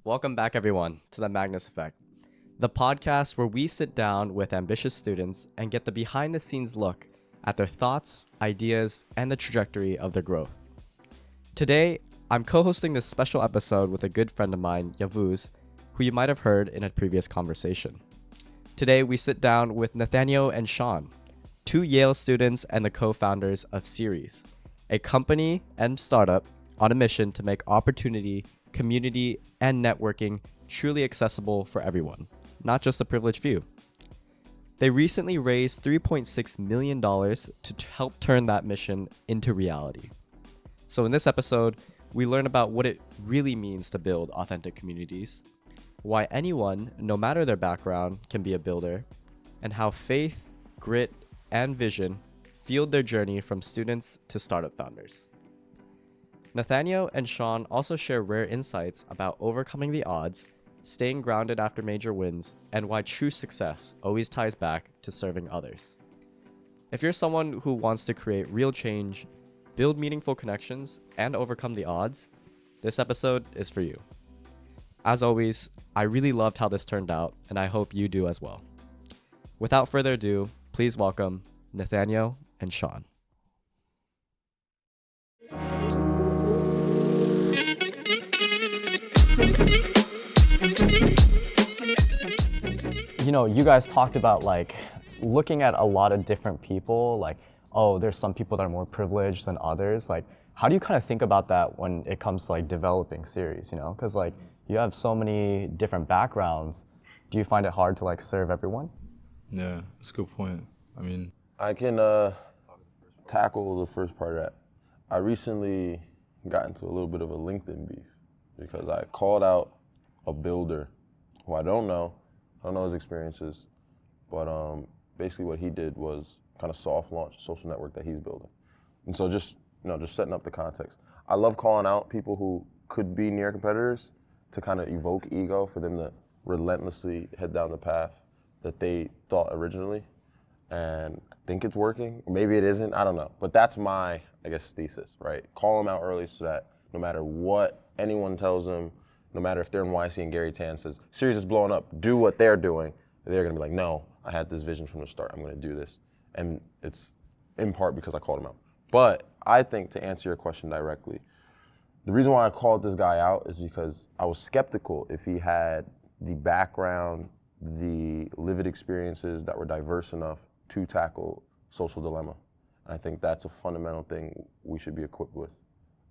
Welcome back, everyone, to the Magnus Effect, the podcast where we sit down with ambitious students and get the behind the scenes look at their thoughts, ideas, and the trajectory of their growth. Today, I'm co-hosting this special episode with a good friend of mine, Yavuz, who you might have heard in a previous conversation. Today, we sit down with Nathaneo and Sean, two Yale students and the co-founders of Series, a company and startup on a mission to make opportunity, community, and networking truly accessible for everyone, not just the privileged few. They recently raised $3.6 million to help turn that mission into reality. So in this episode, we learn about what it really means to build authentic communities, why anyone, no matter their background, can be a builder, and how faith, grit, and vision fueled their journey from students to startup founders. Nathaneo and Sean also share rare insights about overcoming the odds, staying grounded after major wins, and why true success always ties back to serving others. If you're someone who wants to create real change, build meaningful connections, and overcome the odds, this episode is for you. As always, I really loved how this turned out, and I hope you do as well. Without further ado, please welcome Nathaneo and Sean. You know, you guys talked about like looking at a lot of different people, like, oh, there's some people that are more privileged than others. Like, how do you kind of think about that when it comes to like developing Series, you know? Because like you have so many different backgrounds. Do you find it hard to like serve everyone? Yeah, that's a good point. I mean, I can tackle the first part of that. I recently got into a little bit of a LinkedIn beef because I called out a builder who I don't know his experiences, but basically what he did was kind of soft launch a social network that he's building. And so just setting up the context. I love calling out people who could be near competitors to kind of evoke ego for them to relentlessly head down the path that they thought originally. And I think it's working. Maybe it isn't, I don't know. But that's my, thesis, right? Call them out early so that no matter what anyone tells them, no matter if they're in YC and Gary Tan says, Series is blowing up, do what they're doing, they're gonna be like, no, I had this vision from the start, I'm gonna do this. And it's in part because I called him out. But I think to answer your question directly, the reason why I called this guy out is because I was skeptical if he had the background, the lived experiences that were diverse enough to tackle social dilemma. I think that's a fundamental thing we should be equipped with.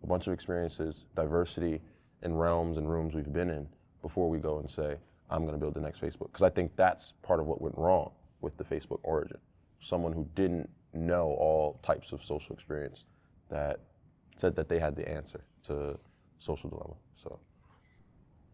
A bunch of experiences, diversity in realms and rooms we've been in before we go and say, I'm gonna build the next Facebook. Because I think that's part of what went wrong with the Facebook origin. Someone who didn't know all types of social experience that said that they had the answer to social dilemma, so.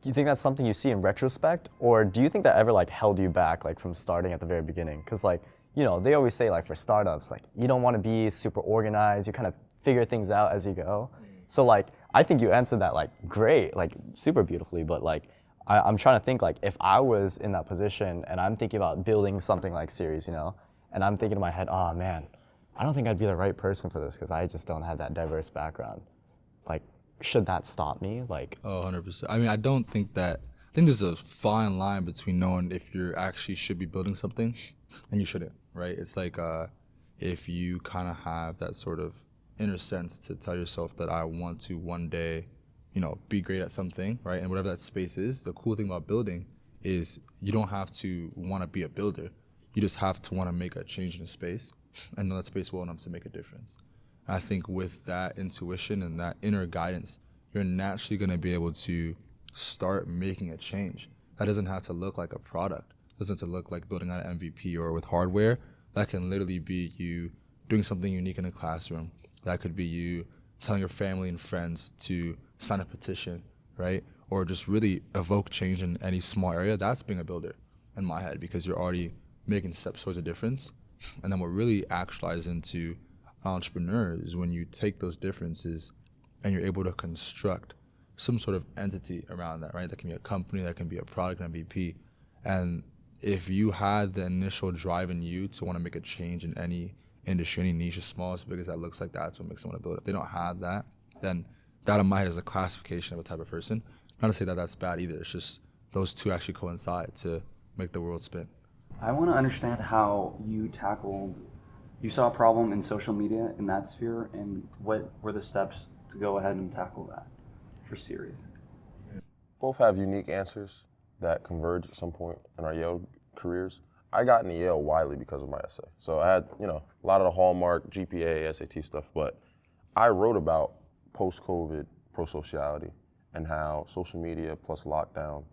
Do you think that's something you see in retrospect, or do you think that ever like held you back like from starting at the very beginning? Because like, you know, they always say like for startups, like you don't want to be super organized, you kind of figure things out as you go. So like, I think you answered that like great, like super beautifully, but like, I'm trying to think like if I was in that position and I'm thinking about building something like Series, you know, and I'm thinking in my head, oh man, I don't think I'd be the right person for this because I just don't have that diverse background. Like, should that stop me? Like, oh, 100%. I mean, I think there's a fine line between knowing if you actually should be building something and you shouldn't, right? It's like if you kind of have that sort of inner sense to tell yourself that I want to one day, you know, be great at something, right? And whatever that space is, the cool thing about building is you don't have to want to be a builder. You just have to want to make a change in a space and know that space well enough to make a difference. I think with that intuition and that inner guidance, you're naturally going to be able to start making a change. That doesn't have to look like a product. It doesn't have to look like building out an MVP or with hardware. That can literally be you doing something unique in a classroom. That could be you telling your family and friends to sign a petition, right? Or just really evoke change in any small area. That's being a builder in my head because you're already making steps towards a difference. And then what really actualizes into entrepreneurs is when you take those differences and you're able to construct some sort of entity around that, right? That can be a company, that can be a product, an MVP. And if you had the initial drive in you to want to make a change in any industry, any niche, as small as big as that looks like, that's what makes someone want to build it. If they don't have that, then that in my head is a classification of a type of person Not to say that that's bad either. It's just those two actually coincide to make the world spin. I want to understand how you saw a problem in social media in that sphere, and what were the steps to go ahead and tackle that for series? Both have unique answers that converge at some point in our Yale careers. I got into Yale widely because of my essay. So I had, a lot of the hallmark GPA, SAT stuff, but I wrote about post-COVID pro-sociality and how social media plus lockdown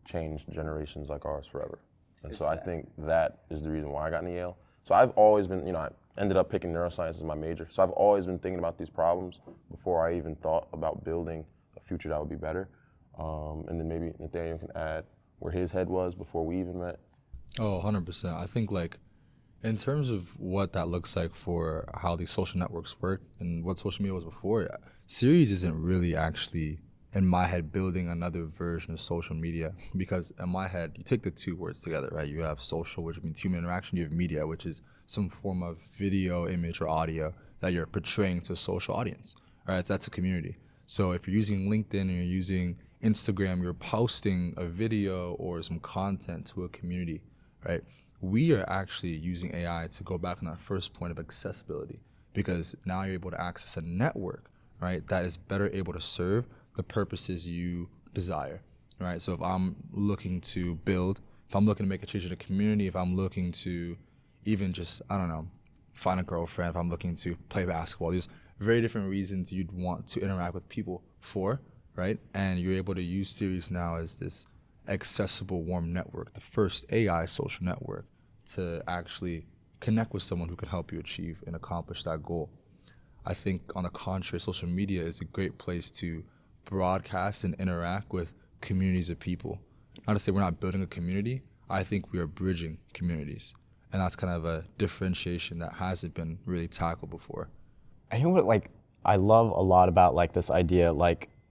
changed generations like ours forever. And so I think that is the reason why I got into Yale. So I've always been, I ended up picking neuroscience as my major. So I've always been thinking about these problems before I even thought about building a future that would be better. And then maybe Nathaneo can add where his head was before we even met. Oh, 100%. I think in terms of what that looks like for how these social networks work and what social media was before, series isn't really actually, in my head, building another version of social media, because in my head, you take the two words together, right? You have social, which means human interaction. You have media, which is some form of video, image, or audio that you're portraying to a social audience, right? That's a community. So if you're using LinkedIn and you're using Instagram, you're posting a video or some content to a community, right? We are actually using AI to go back on that first point of accessibility, because now you're able to access a network, right, that is better able to serve the purposes you desire, right? So if I'm looking to build, if I'm looking to make a change in the community, if I'm looking to even just, find a girlfriend, if I'm looking to play basketball, there's very different reasons you'd want to interact with people for, right? And you're able to use series now as this accessible, warm network, the first AI social network to actually connect with someone who can help you achieve and accomplish that goal. I think, on the contrary, social media is a great place to broadcast and interact with communities of people. Not to say we're not building a community, I think we are bridging communities. And that's kind of a differentiation that hasn't been really tackled before. I think what I love a lot about this idea,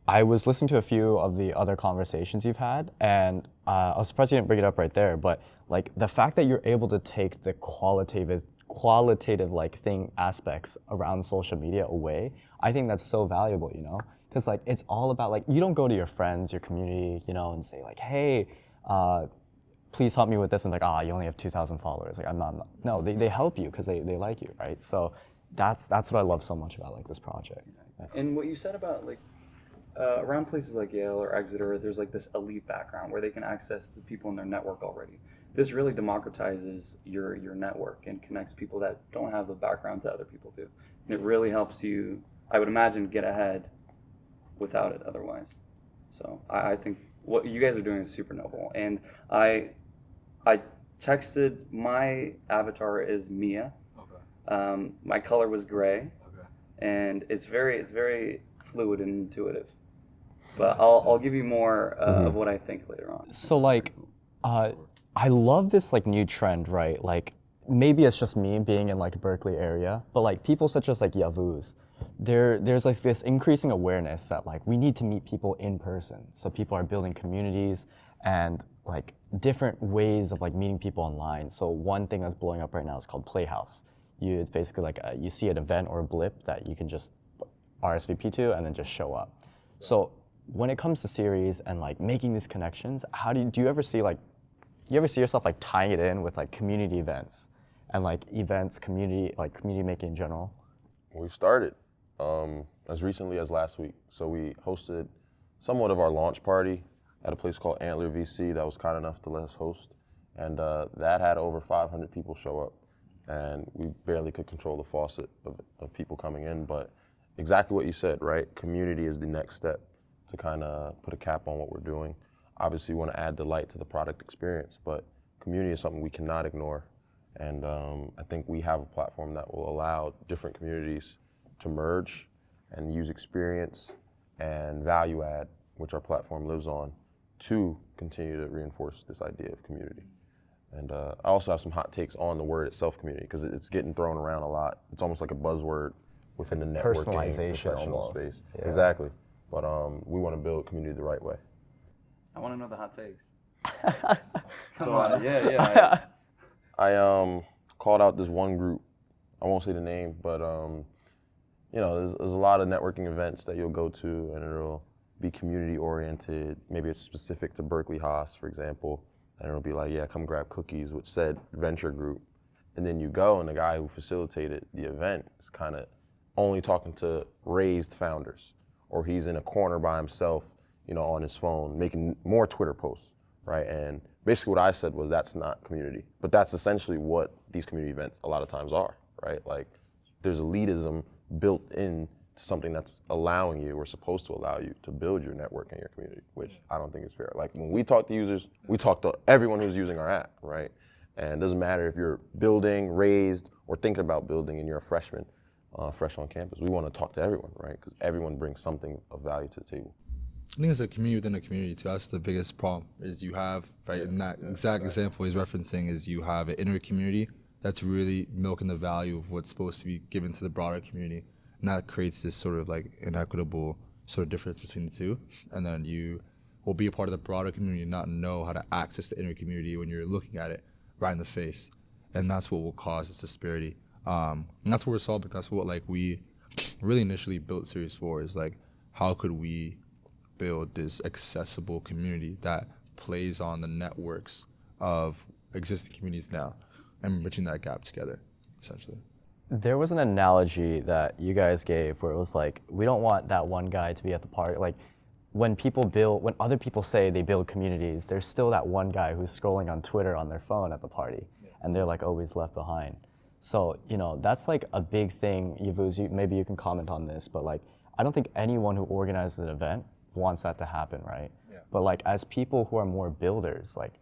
I was listening to a few of the other conversations you've had, and I was surprised you didn't bring it up right there, but the fact that you're able to take the qualitative thing aspects around social media away, I think that's so valuable, because it's all about you don't go to your friends, your community, and say hey, please help me with this, and you only have 2,000 followers. I'm not. No, they help you because they like you, right? So that's what I love so much about this project. And what you said about around places like Yale or Exeter, there's this elite background where they can access the people in their network already. This really democratizes your network and connects people that don't have the backgrounds that other people do. And it really helps you, I would imagine, get ahead without it otherwise. So I think what you guys are doing is super noble. And I texted, my avatar is Mia. Okay. My color was gray. Okay. And it's very fluid and intuitive. But I'll give you more of what I think later on. So I love this new trend, right? Maybe it's just me being in Berkeley area, but people such as Yavuz, there's this increasing awareness that we need to meet people in person. So people are building communities and different ways of meeting people online. So one thing that's blowing up right now is called Playhouse. It's basically you see an event or a blip that you can just RSVP to and then just show up. So when it comes to series and making these connections, how do you ever see you ever see yourself tying it in with community events and events, community making in general? We started as recently as last week. So we hosted somewhat of our launch party at a place called Antler VC that was kind enough to let us host. And that had over 500 people show up. And we barely could control the faucet of people coming in. But exactly what you said, right? Community is the next step to kind of put a cap on what we're doing. Obviously, we want to add delight to the product experience, but community is something we cannot ignore. And I think we have a platform that will allow different communities to merge and use experience and value add, which our platform lives on, to continue to reinforce this idea of community. And I also have some hot takes on the word itself, community, because it's getting thrown around a lot. It's almost like a buzzword within the networking professional almost. space. Yeah. Exactly. But we want to build community the right way. I want to know the hot takes. Come on. Yeah. I called out this one group. I won't say the name, but there's a lot of networking events that you'll go to, and it'll be community oriented. Maybe it's specific to Berkeley Haas, for example, and it'll be like, yeah, come grab cookies with said venture group. And then you go, and the guy who facilitated the event is kind of only talking to raised founders, or he's in a corner by himself, you know, on his phone, making more Twitter posts, right? And basically what I said was, that's not community. But that's essentially what these community events a lot of times are, right? Like, there's elitism built in to something that's allowing you, or supposed to allow you, to build your network in your community, which I don't think is fair. Like, when we talk to users, we talk to everyone who's using our app, right? And it doesn't matter if you're building, raised, or thinking about building and you're a freshman, fresh on campus. We want to talk to everyone, right? Because everyone brings something of value to the table. I think it's a community within a community too. That's the biggest problem, is you have, right, in that exact example he's referencing, is you have an inner community that's really milking the value of what's supposed to be given to the broader community. And that creates this sort of like inequitable sort of difference between the two. And then you will be a part of the broader community and not know how to access the inner community when you're looking at it right in the face. And that's what will cause this disparity. And that's what we're solving. That's what like we really initially built Series 4, is like, how could we build this accessible community that plays on the networks of existing communities now, and bridging that gap together, essentially. There was an analogy that you guys gave where it was like, we don't want that one guy to be at the party. Like, when other people say they build communities, there's still that one guy who's scrolling on Twitter on their phone at the party, and they're like always left behind. So, you know, that's like a big thing. Yavuz, maybe you can comment on this, but like, I don't think anyone who organizes an event wants that to happen, right? Yeah. But like, as people who are more builders, like,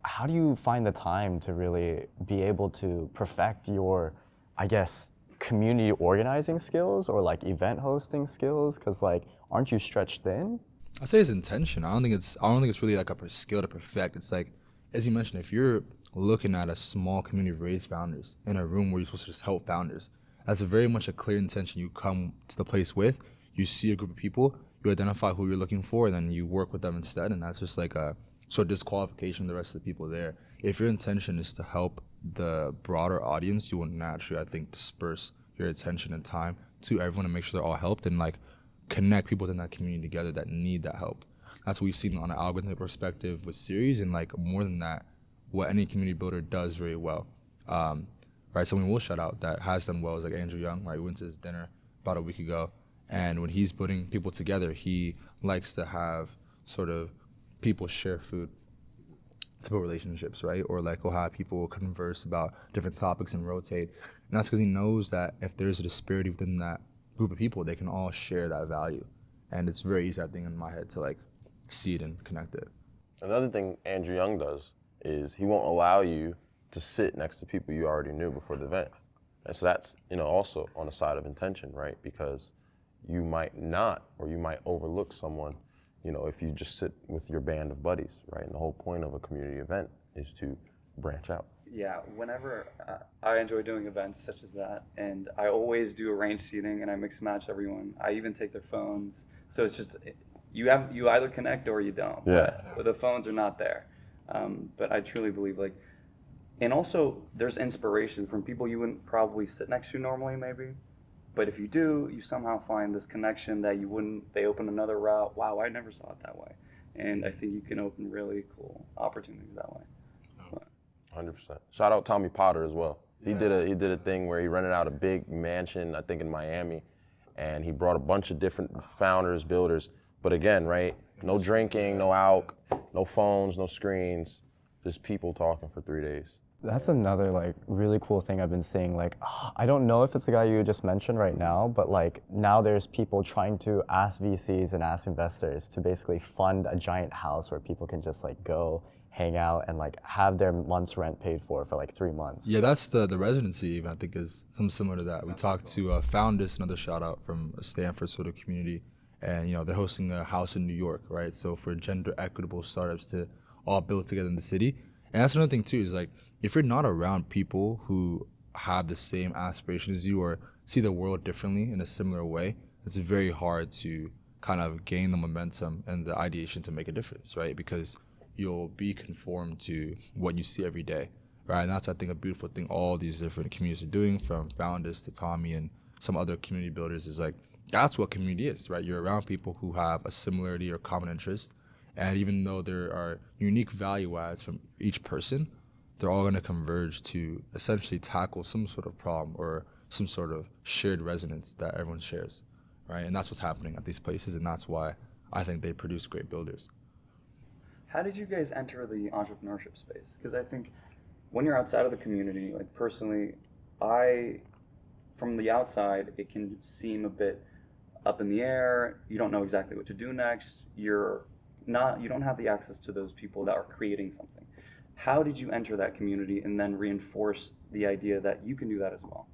how do you find the time to really be able to perfect your, I guess, community organizing skills, or like event hosting skills? Because like, aren't you stretched thin? I'd say it's intention. I don't think it's really like a skill to perfect. It's like, as you mentioned, if you're looking at a small community of raised founders in a room where you're supposed to just help founders, that's very much a clear intention you come to the place with. You see a group of people, you identify who you're looking for, and then you work with them instead. And that's just like a sort of disqualification of the rest of the people there. If your intention is to help the broader audience, you will naturally, I think, disperse your attention and time to everyone and make sure they're all helped, and like connect people within that community together that need that help. That's what we've seen on an algorithmic perspective with Series, and like more than that, what any community builder does very well. Right, someone we'll shout out that has done well is like Andrew Young, right? We went to his dinner about a week ago, and when he's putting people together, he likes to have sort of people share food to build relationships, right? Or like he'll have people converse about different topics and rotate. And that's because he knows that if there's a disparity within that group of people, they can all share that value. And it's very easy, I think, in my head to like see it and connect it. Another thing Andrew Young does is he won't allow you to sit next to people you already knew before the event. And so that's, you know, also on the side of intention, right? Because you might not, or you might overlook someone, you know, if you just sit with your band of buddies, right? And the whole point of a community event is to branch out. Yeah, whenever I enjoy doing events such as that, and I always do arranged seating, and I mix and match everyone. I even take their phones, so it's just you either connect or you don't. Yeah. But the phones are not there. But I truly believe and also there's inspiration from people you wouldn't probably sit next to normally, maybe. But if you do, you somehow find this connection that you wouldn't. They open another route. Wow, I never saw it that way, and I think you can open really cool opportunities that way. 100%. Shout out Tommy Potter as well. He did a thing where he rented out a big mansion, I think in Miami, and he brought a bunch of different founders, builders. But again, right, no drinking, no alc, no phones, no screens, just people talking for 3 days. That's another like really cool thing I've been seeing. Like, I don't know if it's the guy you just mentioned right now, but like now there's people trying to ask VCs and ask investors to basically fund a giant house where people can just like go hang out and like have their month's rent paid for like 3 months. Yeah, that's the residency even, I think, is something similar to that. We talked to Founders, another shout out from a Stanford sort of community, and you know they're hosting a house in New York, right? So for gender equitable startups to all build together in the city. And that's another thing too, is like if you're not around people who have the same aspirations as you or see the world differently in a similar way, it's very hard to kind of gain the momentum and the ideation to make a difference, right? Because you'll be conformed to what you see every day, right? And that's, I think, a beautiful thing all these different communities are doing, from Founders to Tommy and some other community builders, is like that's what community is, right? You're around people who have a similarity or common interest, and even though there are unique value adds from each person, they're all going to converge to essentially tackle some sort of problem or some sort of shared resonance that everyone shares, right? And that's what's happening at these places, and that's why I think they produce great builders. How did you guys enter the entrepreneurship space? Because I think when you're outside of the community, like personally, from the outside, it can seem a bit up in the air. You don't know exactly what to do next. You don't have the access to those people that are creating something. How did you enter that community and then reinforce the idea that you can do that as well?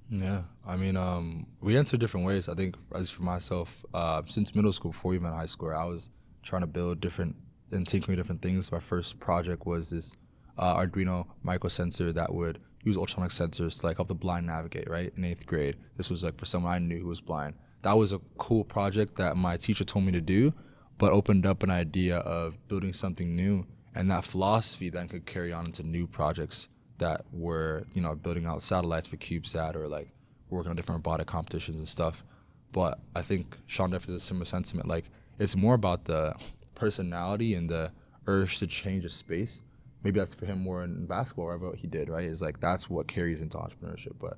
Yeah, I mean, we entered different ways. I think, as for myself, since middle school, before even high school, I was trying to build different and tinkering different things. My first project was this Arduino micro sensor that would use ultrasonic sensors to like help the blind navigate, right, in 8th grade. This was like for someone I knew who was blind. That was a cool project that my teacher told me to do, but opened up an idea of building something new. And that philosophy then could carry on into new projects that were, building out satellites for CubeSat or like working on different robotic competitions and stuff. But I think Sean definitely has a similar sentiment. Like, it's more about the personality and the urge to change a space. Maybe that's for him more in basketball, whatever he did, right? Is like that's what carries into entrepreneurship. But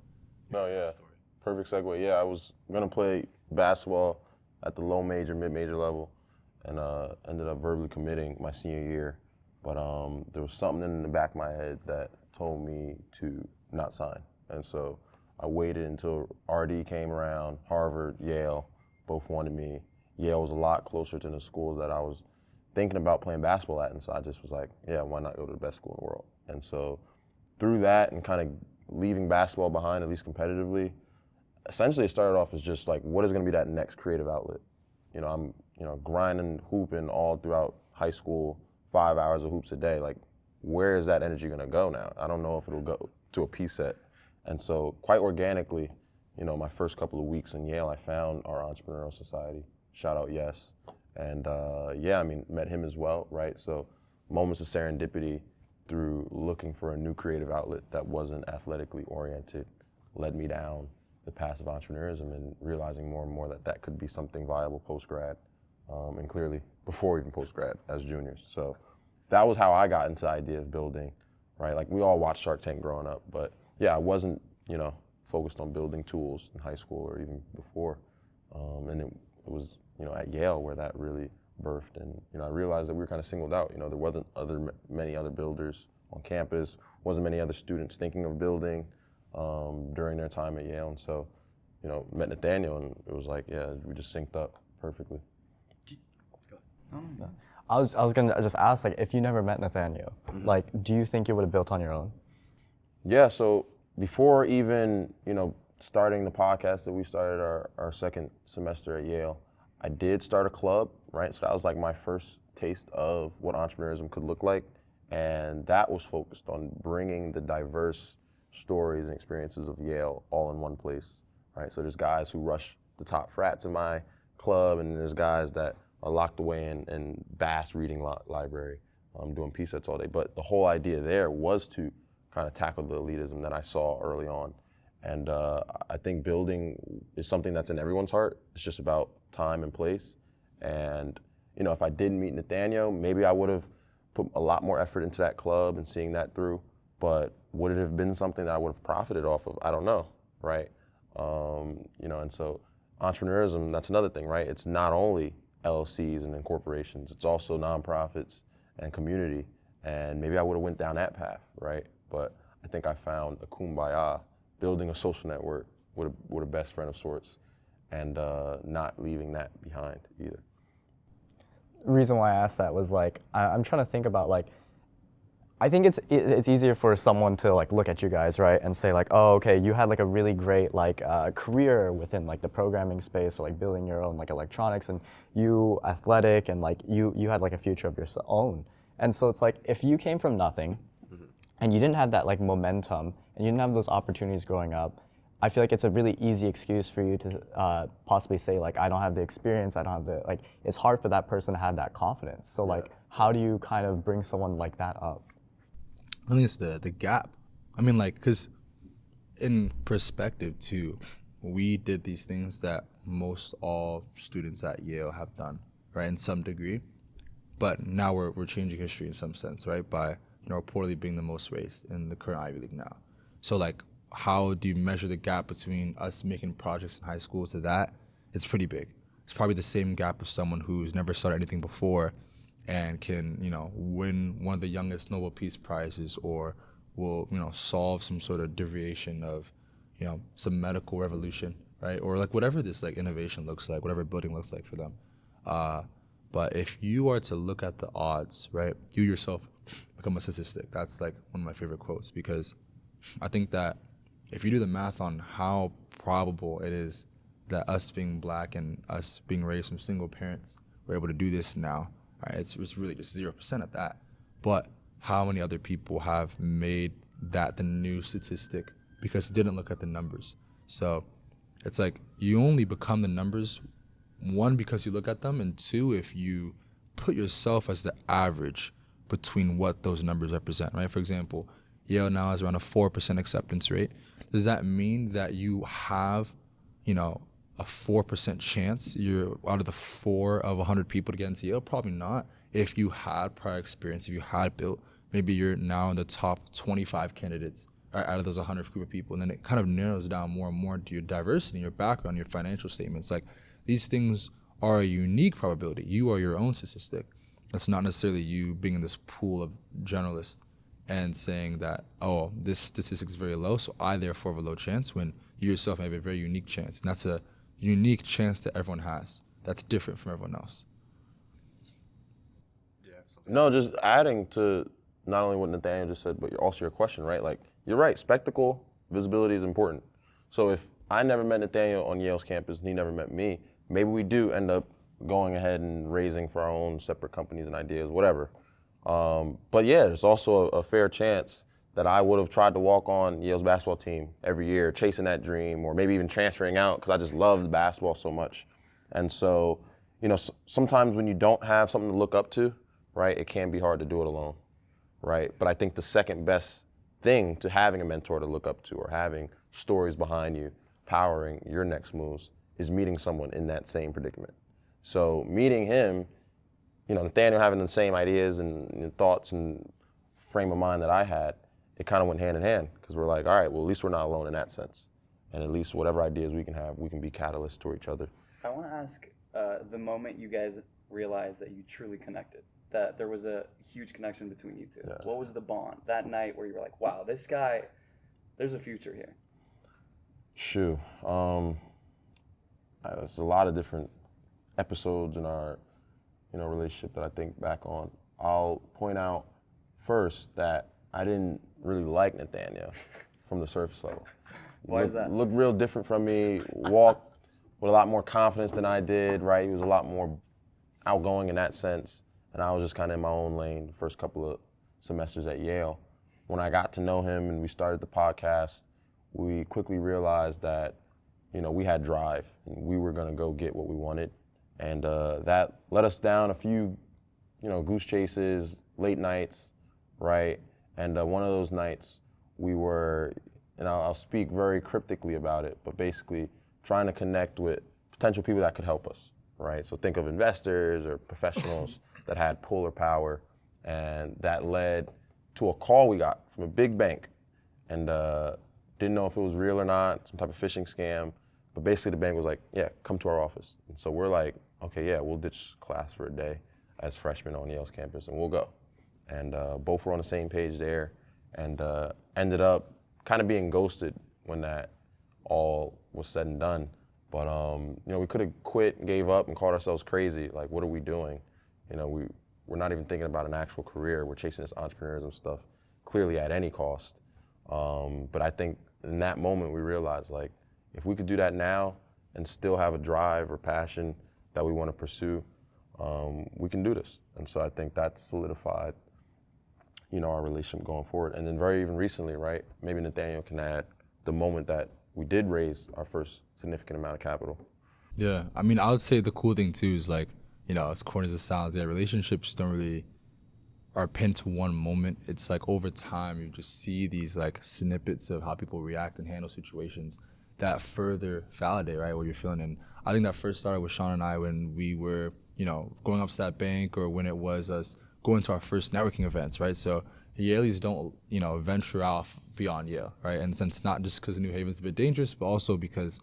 No, yeah. Perfect segue. Yeah, I was gonna play basketball at the low major, mid major level, and ended up verbally committing my senior year. But there was something in the back of my head that told me to not sign, and so I waited until RD came around. Harvard, Yale, both wanted me. Yale was a lot closer to the schools that I was thinking about playing basketball at, and so I just was like, yeah, why not go to the best school in the world? And so through that and kind of leaving basketball behind, at least competitively, essentially it started off as just like, what is going to be that next creative outlet? I'm grinding, hooping all throughout high school, 5 hours of hoops a day. Like, where is that energy going to go now? I don't know if it'll go to a P set. And so quite organically, my first couple of weeks in Yale, I found our Entrepreneurial Society. Shout out, yes. And met him as well, right? So moments of serendipity through looking for a new creative outlet that wasn't athletically oriented led me down the path of entrepreneurism and realizing more and more that could be something viable post-grad, and clearly before even post-grad as juniors. So that was how I got into the idea of building, right? Like, we all watched Shark Tank growing up, but yeah, I wasn't, focused on building tools in high school or even before. And it was, at Yale where that really birthed. And, I realized that we were kind of singled out. There wasn't many other builders on campus, wasn't many other students thinking of building during their time at Yale. And so, met Nathaneo, and it was like, yeah, we just synced up perfectly. I was gonna just ask, like, if you never met Nathaneo, like, do you think you would have built on your own? Yeah, so before even, starting the podcast that we started our second semester at Yale, I did start a club, right? So that was like my first taste of what entrepreneurism could look like. And that was focused on bringing the diverse stories and experiences of Yale all in one place, right? So there's guys who rush the top frats in my club, and there's guys that are locked away in Bass reading library, doing P sets all day. But the whole idea there was to kind of tackle the elitism that I saw early on. And I think building is something that's in everyone's heart. It's just about time and place. And, if I didn't meet Nathaneo, maybe I would have put a lot more effort into that club and seeing that through. But would it have been something that I would have profited off of? I don't know, right? And so entrepreneurism, that's another thing, right? It's not only LLCs and corporations, it's also nonprofits and community. And maybe I would have went down that path, right? But I think I found a kumbaya, building a social network with a best friend of sorts, and not leaving that behind either. The reason why I asked that was, like, I'm trying to think about, like, I think it's easier for someone to, like, look at you guys, right, and say, like, oh, okay, you had, like, a really great, like, career within, like, the programming space, or, like, building your own, like, electronics, and you athletic, and, like, you had, like, a future of your own. And so it's like, if you came from nothing, and you didn't have that, like, momentum, and you didn't have those opportunities growing up, I feel like it's a really easy excuse for you to possibly say, like, I don't have the experience, I don't have the, like, it's hard for that person to have that confidence. So, like, how do you kind of bring someone like that up? I think it's the gap. I mean, like, because in perspective too, we did these things that most all students at Yale have done, right, in some degree. But now we're changing history in some sense, right, by reportedly being the most raised in the current Ivy League now. So like, how do you measure the gap between us making projects in high school to that? It's pretty big. It's probably the same gap of someone who's never started anything before and can win one of the youngest Nobel Peace Prizes, or will solve some sort of deviation of some medical revolution, right, or like whatever this like innovation looks like, whatever building looks like for them. But if you are to look at the odds, right, you yourself become a statistic. That's like one of my favorite quotes, because I think that if you do the math on how probable it is that us being black and us being raised from single parents, we're able to do this now, right? It's really just 0% at that. But how many other people have made that the new statistic because they didn't look at the numbers? So it's like you only become the numbers, one, because you look at them, and two, if you put yourself as the average between what those numbers represent, right? For example, Yale now has around a 4% acceptance rate. Does that mean that you have, a 4% chance you're out of the 4 of 100 people to get into Yale? Probably not. If you had prior experience, if you had built, maybe you're now in the top 25 candidates out of those 100 group of people. And then it kind of narrows down more and more to your diversity, your background, your financial statements. Like, these things are a unique probability. You are your own statistic. It's not necessarily you being in this pool of generalists and saying that, oh, this statistic is very low, so I therefore have a low chance, when you yourself have a very unique chance. And that's a unique chance that everyone has. That's different from everyone else. No, just adding to not only what Nathaneo just said, but also your question, right? Like, you're right, spectacle, visibility is important. So if I never met Nathaneo on Yale's campus and he never met me, maybe we do end up going ahead and raising for our own separate companies and ideas, whatever. But yeah, there's also a fair chance that I would have tried to walk on Yale's basketball team every year, chasing that dream, or maybe even transferring out because I just loved basketball so much. And so, sometimes when you don't have something to look up to, right, it can be hard to do it alone, right? But I think the second best thing to having a mentor to look up to, or having stories behind you powering your next moves, is meeting someone in that same predicament. So meeting him, Nathaniel having the same ideas and thoughts and frame of mind that I had, it kind of went hand in hand, because we're like, all right, well, at least we're not alone in that sense. And at least whatever ideas we can have, we can be catalysts to each other. I want to ask the moment you guys realized that you truly connected, that there was a huge connection between you two. Yeah. What was the bond that night where you were like, wow, this guy, there's a future here? Shoo. There's a lot of different episodes in our relationship that I think back on. I'll point out first that I didn't really like Nathaneo from the surface level. Why is that? Looked real different from me, walked with a lot more confidence than I did, right? He was a lot more outgoing in that sense, and I was just kind of in my own lane the first couple of semesters at Yale. When I got to know him and we started the podcast, we quickly realized that, we had drive and we were gonna go get what we wanted. And that led us down a few, goose chases, late nights, right? And one of those nights we were, and I'll speak very cryptically about it, but basically trying to connect with potential people that could help us, right? So think of investors or professionals that had pull or power, and that led to a call we got from a big bank, and didn't know if it was real or not, some type of phishing scam, but basically the bank was like, yeah, come to our office. And so we're like, okay, yeah, we'll ditch class for a day as freshmen on Yale's campus and we'll go. And both were on the same page there, and ended up kind of being ghosted when that all was said and done. But we could have quit and gave up and called ourselves crazy. Like, what are we doing? We're not even thinking about an actual career. We're chasing this entrepreneurism stuff, clearly at any cost. But I think in that moment we realized, like, if we could do that now and still have a drive or passion that we want to pursue, we can do this. And so I think that solidified, our relationship going forward. And then very even recently, right, maybe Nathaneo can add the moment that we did raise our first significant amount of capital. Yeah, I mean, I would say the cool thing too is, like, as corny as it sounds, relationships don't really are pinned to one moment. It's like over time you just see these like snippets of how people react and handle situations that further validate, right, what you're feeling. And I think that first started with Sean and I when we were, going up to that bank, or when it was us going to our first networking events, right? So Yaleys don't, venture off beyond Yale, right? And since not just because New Haven's a bit dangerous, but also because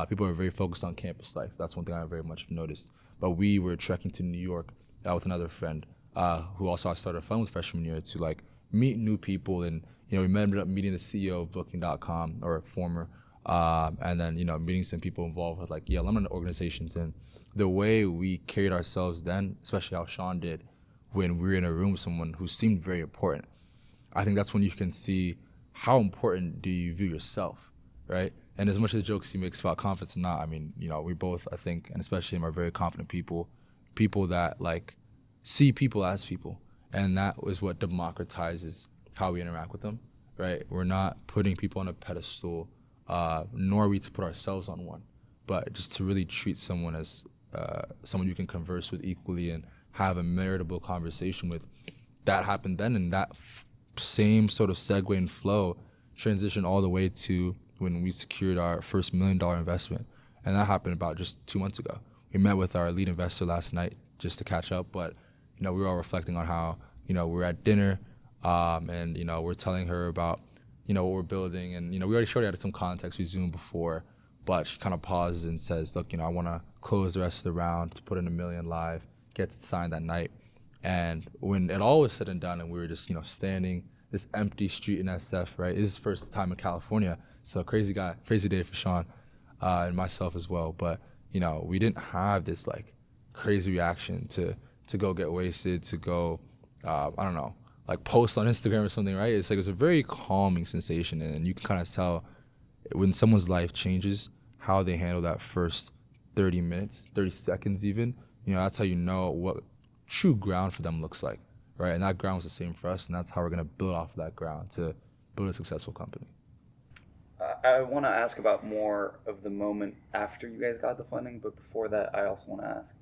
people are very focused on campus life. That's one thing I very much noticed. But we were trekking to New York with another friend who also started a fund with freshman year to like meet new people. And, we ended up meeting the CEO of Booking.com, or former, and then, meeting some people involved with like Yale alumni organizations. And the way we carried ourselves then, especially how Sean did when we were in a room with someone who seemed very important, I think that's when you can see how important do you view yourself, right? And as much as the jokes he makes about confidence or not, I mean, we both, I think, and especially him, are very confident people that like see people as people. And that is what democratizes how we interact with them, right? We're not putting people on a pedestal, nor are we to put ourselves on one, but just to really treat someone as someone you can converse with equally and have a meritable conversation with. That happened then, and that same sort of segue and flow transitioned all the way to when we secured our first $1 million investment. And that happened about just 2 months ago. We met with our lead investor last night just to catch up, but we were all reflecting on how, we're at dinner, and we're telling her about, what we're building. And, we already showed her some context. We Zoomed before, but she kind of pauses and says, look, I want to close the rest of the round to put in $1 million live, get it signed that night. And when it all was said and done and we were just, standing this empty street in SF, right? This is his first time in California. So crazy day for Sean, and myself as well. But, we didn't have this like crazy reaction to go get wasted, to go, I don't know, like post on Instagram or something, right? It's like, it's a very calming sensation. And you can kind of tell when someone's life changes, how they handle that first 30 minutes, 30 seconds even. That's how you know what true ground for them looks like, right? And that ground was the same for us, and that's how we're going to build off of that ground to build a successful company. I want to ask about more of the moment after you guys got the funding, but before that, I also want to ask,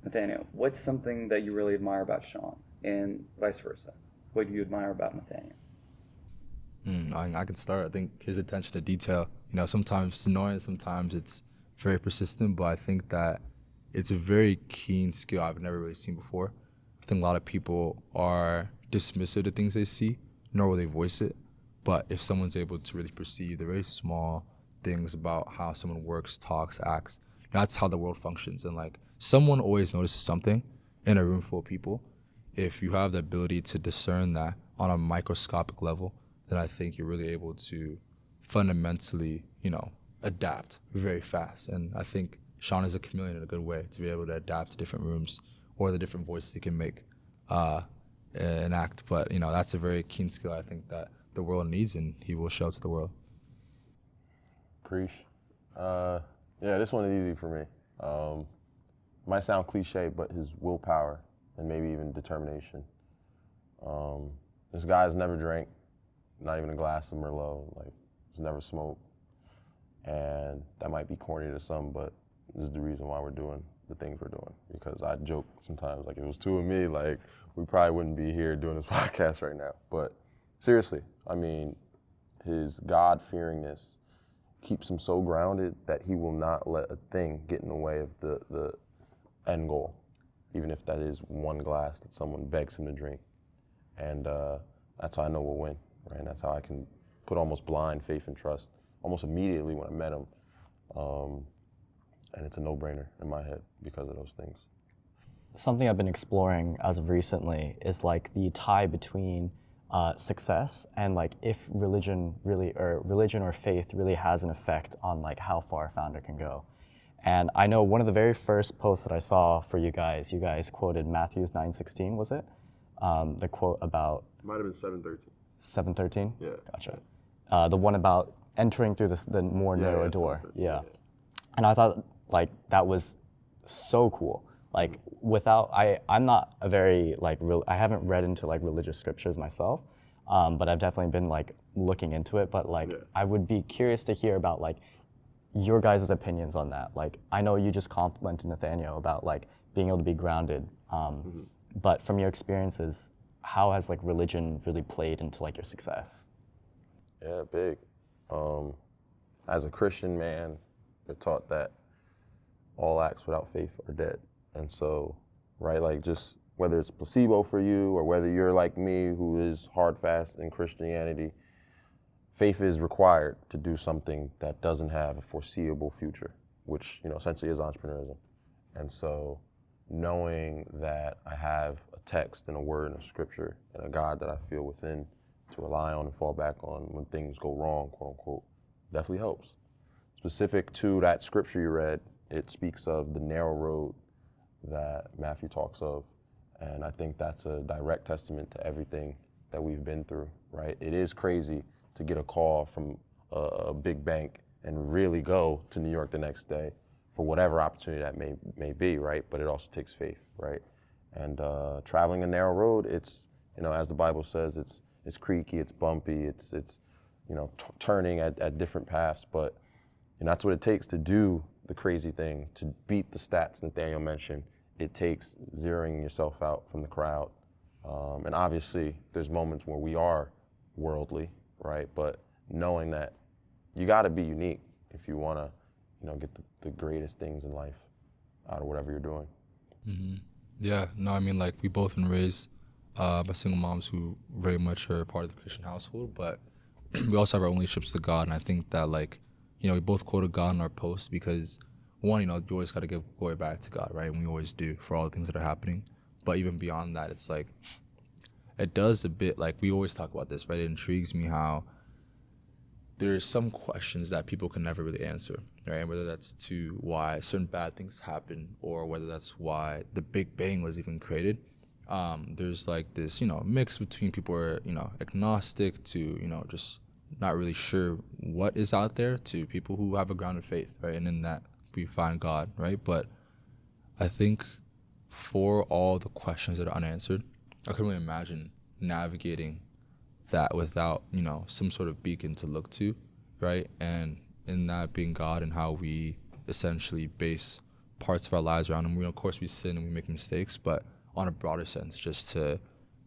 Nathaneo, what's something that you really admire about Sean, and vice versa? What do you admire about Nathaneo? I can start. I think his attention to detail, sometimes it's annoying, sometimes it's very persistent, but I think that it's a very keen skill I've never really seen before. I think a lot of people are dismissive of things they see, nor will they voice it. But if someone's able to really perceive the very small things about how someone works, talks, acts, that's how the world functions. And like, someone always notices something in a room full of people. If you have the ability to discern that on a microscopic level, then I think you're really able to fundamentally, adapt very fast. And I think Sean is a chameleon in a good way to be able to adapt to different rooms or the different voices he can make and act. But, that's a very keen skill I think that the world needs, and he will show to the world. Preach. Yeah, this one is easy for me. Might sound cliche, but his willpower and maybe even determination. This guy's never drank, not even a glass of Merlot. Like, he's never smoked. And that might be corny to some, but this is the reason why we're doing the things we're doing. Because I joke sometimes, like, if it was two of me, like, we probably wouldn't be here doing this podcast right now. But seriously, I mean, his God-fearingness keeps him so grounded that he will not let a thing get in the way of the end goal, even if that is one glass that someone begs him to drink. And that's how I know we'll win, right? And that's how I can put almost blind faith and trust almost immediately when I met him. And it's a no-brainer in my head because of those things. Something I've been exploring as of recently is like the tie between success and like if religion or faith really has an effect on like how far a founder can go. And I know one of the very first posts that I saw for you guys quoted Matthew 9:16, was it? The quote about... Might have been 7:13. 7:13? Yeah. Gotcha. The one about entering through the more narrow door. Yeah. And I thought like that was so cool. Like I'm not a very like I haven't read into like religious scriptures myself, but I've definitely been like looking into it. But like I would be curious to hear about like your guys' opinions on that. Like I know you just complimented Nathaneo about like being able to be grounded, but from your experiences, how has like religion really played into like your success? Yeah, big. as a Christian man, we're taught that all acts without faith are dead. And so, right, like just whether it's placebo for you or whether you're like me who is hard fast in Christianity, faith is required to do something that doesn't have a foreseeable future, which, you know, essentially is entrepreneurship. And so knowing that I have a text and a word and a scripture and a God that I feel within to rely on and fall back on when things go wrong, quote unquote, definitely helps. Specific to that scripture you read, it speaks of the narrow road that Matthew talks of. And I think that's a direct testament to everything that we've been through, right? It is crazy to get a call from a big bank and really go to New York the next day for whatever opportunity that may be, right? But it also takes faith, right? And traveling a narrow road, it's, you know, as the Bible says, it's creaky, it's bumpy, it's you know, turning at different paths, but and that's what it takes to do the crazy thing, to beat the stats Nathaniel mentioned. It takes zeroing yourself out from the crowd. And obviously, there's moments where we are worldly, right? But knowing that you got to be unique if you want to, you know, get the greatest things in life out of whatever you're doing. Mm-hmm. Yeah, no, I mean, like, we both been raised by single moms who very much are part of the Christian household, but we also have our own relationships to God. And I think that, like, you know, we both quoted God in our posts because, one, you know, you always got to give glory back to God, right? And we always do for all the things that are happening. But even beyond that, it's like, it does a bit, like, we always talk about this, right? It intrigues me how there's some questions that people can never really answer, right? And whether that's to why certain bad things happen or whether that's why the Big Bang was even created. There's like this, you know, mix between people who are, you know, agnostic to, you know, just not really sure what is out there to people who have a grounded faith, right? And in that we find God, right? But I think for all the questions that are unanswered, I couldn't really imagine navigating that without, you know, some sort of beacon to look to, right? And in that being God and how we essentially base parts of our lives around him. We, of course, we sin and we make mistakes, but on a broader sense, just to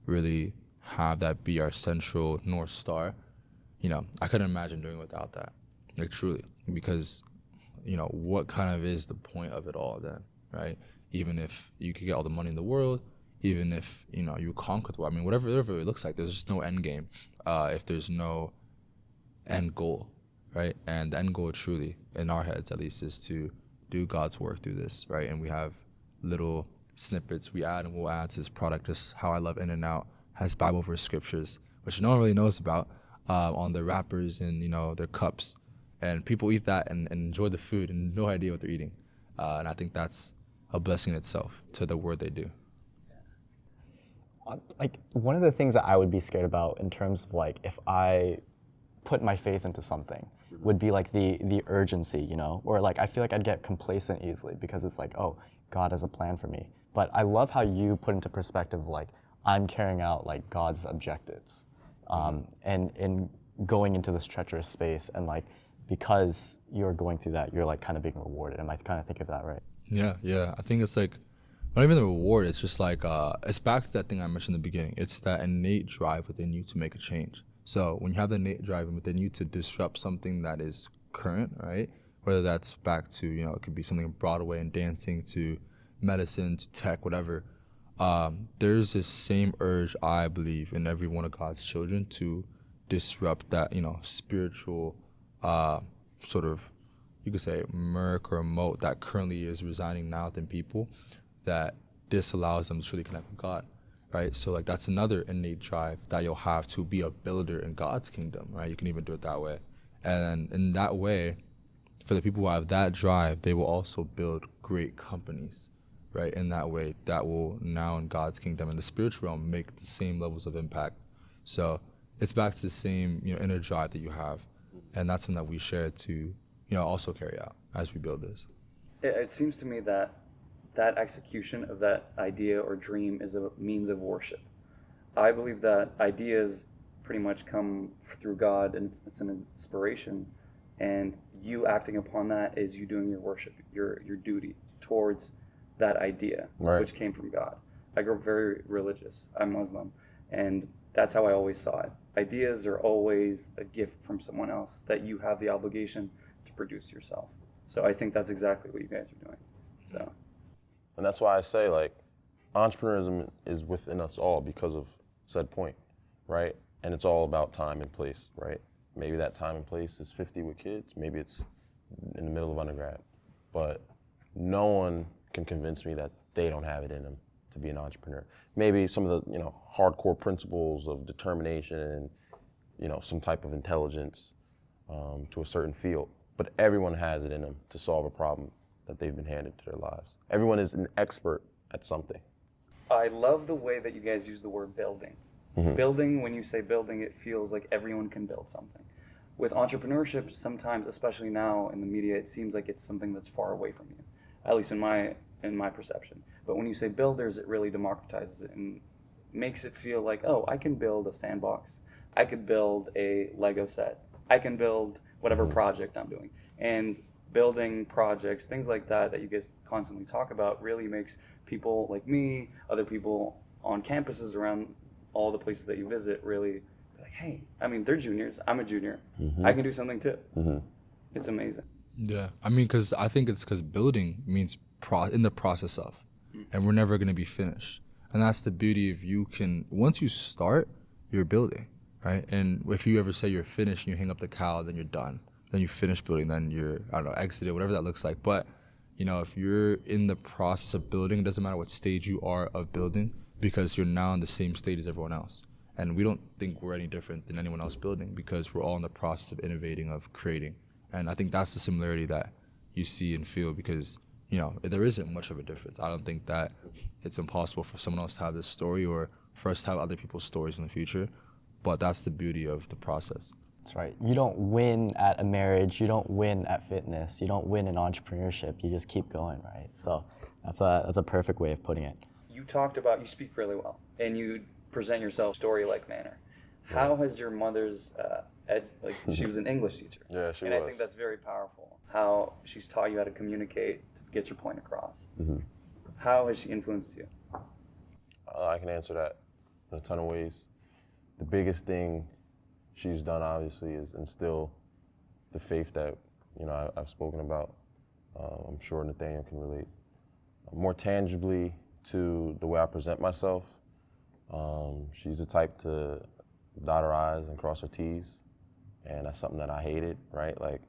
really have that be our central North Star, you know, I couldn't imagine doing without that, like, truly, because, you know, what kind of is the point of it all then, right? Even if you could get all the money in the world, even if, you know, you conquer the world, I mean, whatever it looks like, there's just no end game if there's no end goal, right? And the end goal, truly, in our heads at least, is to do God's work through this, right? And we have little snippets we add and we'll add to this product, just how I love In-N-Out has Bible verse scriptures, which no one really knows about, on their wrappers and, you know, their cups. And people eat that and enjoy the food and no idea what they're eating. And I think that's a blessing in itself to the word they do. Like, one of the things that I would be scared about in terms of, like, if I put my faith into something would be like the urgency, you know, or like I feel like I'd get complacent easily because it's like, oh, God has a plan for me. But I love how you put into perspective, like, I'm carrying out like God's objectives, and going into this treacherous space, and like because you're going through that, you're like kind of being rewarded. Am I kind of thinking of that right? Yeah. I think it's like not even the reward. It's just like it's back to that thing I mentioned in the beginning. It's that innate drive within you to make a change. So when you have the innate drive within you to disrupt something that is current, right? Whether that's back to, you know, it could be something Broadway and dancing to medicine to tech, whatever. There's this same urge, I believe, in every one of God's children to disrupt that, you know, spiritual sort of, you could say, murk or moat that currently is residing now within people that disallows them to truly connect with God, right? So like that's another innate drive that you'll have to be a builder in God's kingdom, right? You can even do it that way. And in that way, for the people who have that drive, they will also build great companies, right? In that way, that will now in God's kingdom in the spiritual realm make the same levels of impact. So it's back to the same, you know, inner drive that you have. And that's something that we share to, you know, also carry out as we build this. It seems to me that that execution of that idea or dream is a means of worship. I believe that ideas pretty much come through God, and it's an inspiration, and you acting upon that is you doing your worship, your duty towards that idea, Right. which came from God. I grew up very religious. I'm Muslim, and that's how I always saw it. Ideas are always a gift from someone else that you have the obligation produce yourself. So I think that's exactly what you guys are doing. So, And that's why I say, like, entrepreneurism is within us all because of said point, right? And it's all about time and place, right? Maybe that time and place is 50 with kids, maybe it's in the middle of undergrad, but no one can convince me that they don't have it in them to be an entrepreneur. Maybe some of the, hardcore principles of determination and, some type of intelligence to a certain field, but everyone has it in them to solve a problem that they've been handed to their lives. Everyone is an expert at something. I love the way that you guys use the word building. Building, when you say building, it feels like everyone can build something. With entrepreneurship, sometimes, especially now in the media, it seems like it's something that's far away from you, at least in my perception. But when you say builders, it really democratizes it and makes it feel like, oh, I can build a sandbox, I could build a Lego set, I can build whatever project I'm doing. And building projects, things like that you guys constantly talk about, really makes people like me, other people on campuses around all the places that you visit, really be like, hey, I mean, they're juniors, I'm a junior, I can do something too. It's amazing. Yeah, I mean, I think it's because building means in the process of, and we're never going to be finished. And that's the beauty of once you start, you're building, right? And if you ever say you're finished and you hang up the cow, then you're done. Then you finish building, then you're, I don't know, exited, whatever that looks like. But, if you're in the process of building, it doesn't matter what stage you are of building, because you're now in the same stage as everyone else. And we don't think we're any different than anyone else building, because we're all in the process of innovating, of creating. And I think that's the similarity that you see and feel, because, there isn't much of a difference. I don't think that it's impossible for someone else to have this story or for us to have other people's stories in the future. But that's the beauty of the process. That's right. You don't win at a marriage, you don't win at fitness, you don't win in entrepreneurship, you just keep going, right? So that's a perfect way of putting it. You talked about, you speak really well, and you present yourself story-like manner. How has your mother's, she was an English teacher. Yeah, she was. And I think that's very powerful, how she's taught you how to communicate, to get your point across. How has she influenced you? I can answer that in a ton of ways. The biggest thing she's done, obviously, is instill the faith that, I've spoken about. I'm sure Nathaneo can relate more tangibly to the way I present myself. She's the type to dot her I's and cross her T's, and that's something that I hated, right? Like,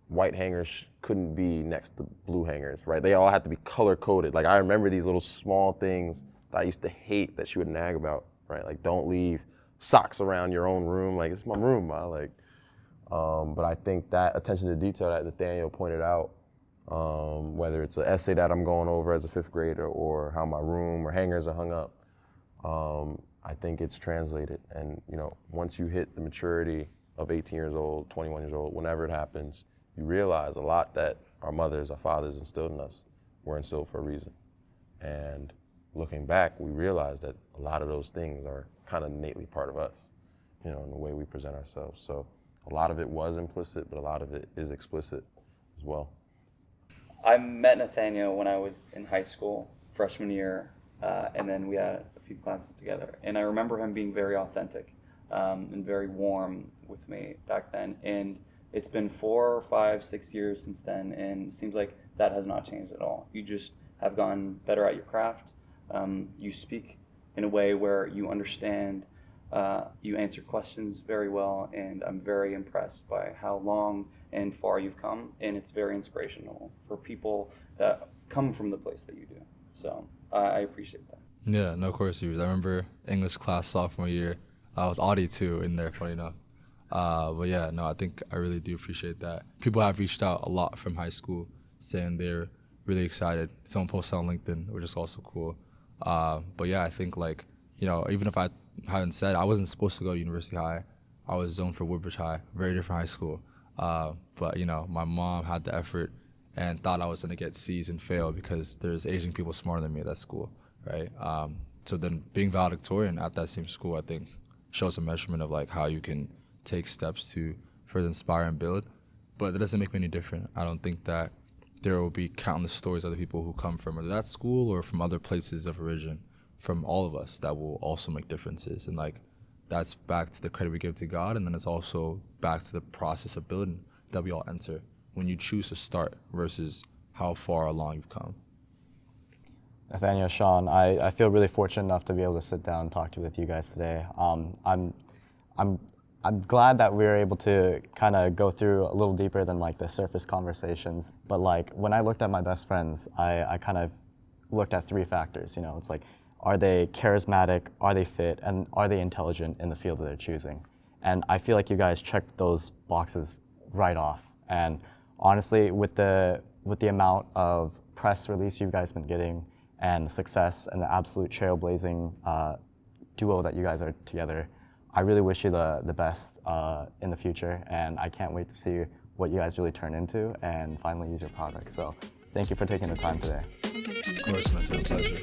white hangers couldn't be next to blue hangers, right? They all had to be color coded. Like, I remember these little small things that I used to hate that she would nag about, right? Like, don't leave socks around your own room. Like, it's my room, Ma. Like, but I think that attention to detail that Nathaneo pointed out, whether it's an essay that I'm going over as a fifth grader or how my room or hangers are hung up, I think it's translated. And, once you hit the maturity of 18 years old, 21 years old, whenever it happens, you realize a lot that our mothers, our fathers instilled in us were instilled for a reason. And looking back, we realize that a lot of those things are kind of innately part of us, in the way we present ourselves. So a lot of it was implicit, but a lot of it is explicit as well. I met Nathaneo when I was in high school, freshman year, and then we had a few classes together. And I remember him being very authentic and very warm with me back then. And it's been 4, 5, 6 years since then, and it seems like that has not changed at all. You just have gotten better at your craft. You speak in a way where you understand, you answer questions very well, and I'm very impressed by how long and far you've come, and it's very inspirational for people that come from the place that you do. So I appreciate that. Yeah, no, of course you. I remember English class sophomore year. With Audie too in there, funny enough. But yeah, no, I think I really do appreciate that. People have reached out a lot from high school saying they're really excited. Someone posted on LinkedIn, which is also cool. But yeah, I think even if I hadn't said, I wasn't supposed to go to University High. I was zoned for Woodbridge High, very different high school. But my mom had the effort and thought I was gonna get C's and fail because there's Asian people smarter than me at that school, right? So then being valedictorian at that same school, I think shows a measurement of how you can take steps to further inspire and build. But that doesn't make me any different. I don't think that there will be countless stories of other people who come from either that school or from other places of origin, from all of us, that will also make differences. And that's back to the credit we give to God, and then it's also back to the process of building. that we all enter when you choose to start versus how far along you've come? Nathaneo Sean, I feel really fortunate enough to be able to sit down and talk with you guys today. I'm glad that we were able to kind of go through a little deeper than like the surface conversations. But like when I looked at my best friends, I kind of looked at 3 factors. You know, it's like, are they charismatic, are they fit, and are they intelligent in the field that they're choosing? And I feel like you guys checked those boxes right off. And honestly, with the amount of press release you guys been getting and the success and the absolute trailblazing duo that you guys are together, I really wish you the best in the future, and I can't wait to see what you guys really turn into and finally use your product. So thank you for taking the time today. Of course, man. It's been a pleasure.